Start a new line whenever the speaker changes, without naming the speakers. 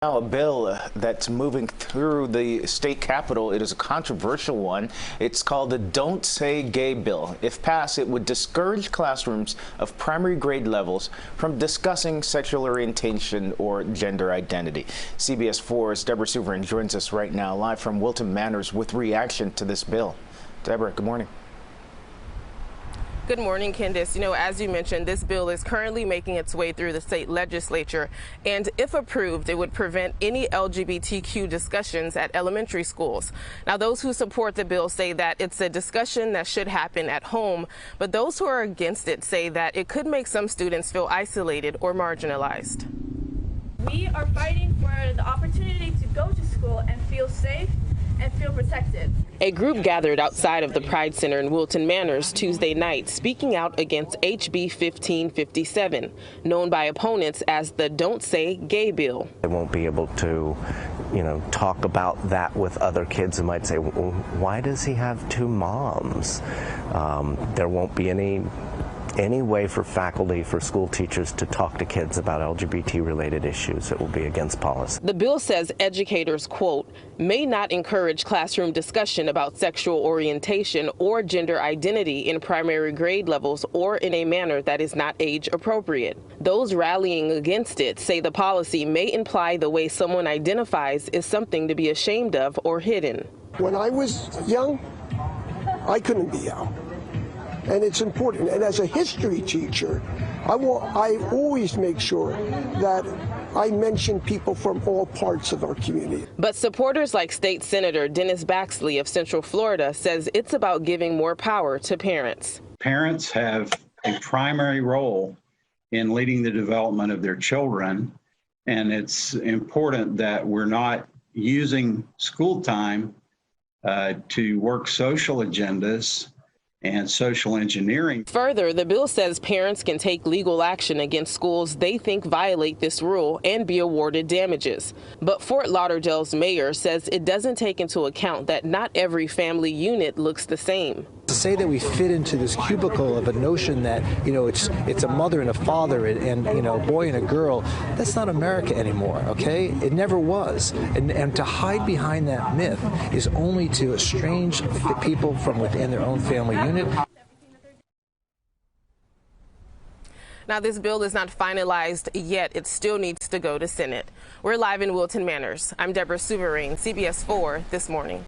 Now a bill that's moving through the state capitol. It is a controversial one. It's called the Don't Say Gay bill. If passed, it would discourage classrooms of primary grade levels from discussing sexual orientation or gender identity. CBS 4's Deborah Souverin joins us right now live from Wilton Manors with reaction to this bill. Deborah, good morning.
Good morning, Candace. As you mentioned, this bill is currently making its way through the state legislature, and if approved, it would prevent any LGBTQ discussions at elementary schools. Now, those who support the bill say that it's a discussion that should happen at home, but those who are against it say that it could make some students feel isolated or marginalized.
We are fighting for the opportunity to go to school and feel safe and feel protected.
A group gathered outside of the Pride Center in Wilton Manors Tuesday night, speaking out against HB 1557, known by opponents as the Don't Say Gay bill.
They won't be able to, talk about that with other kids who might say, well, why does he have two moms? There won't be any way for faculty, for school teachers to talk to kids about LGBT-related issues. It will be against policy.
The bill says educators, quote, may not encourage classroom discussion about sexual orientation or gender identity in primary grade levels or in a manner that is not age appropriate. Those rallying against it say the policy may imply the way someone identifies is something to be ashamed of or hidden.
When I was young, I couldn't be young. And it's important. And as a history teacher, I always make sure that I mention people from all parts of our community.
But supporters like State Senator Dennis Baxley of Central Florida says it's about giving more power to parents.
Parents have a primary role in leading the development of their children, and it's important that we're not using school time to work social agendas and social engineering.
Further, the bill says parents can take legal action against schools they think violate this rule and be awarded damages. But Fort Lauderdale's mayor says it doesn't take into account that not every family unit looks the same.
To say that we fit into this cubicle of a notion that, it's a mother and a father and a boy and a girl, that's not America anymore, okay? It never was. And to hide behind that myth is only to estrange people from within their own family unit.
Now, this bill is not finalized yet. It still needs to go to Senate. We're live in Wilton Manors. I'm Deborah Souverin, CBS 4 This Morning.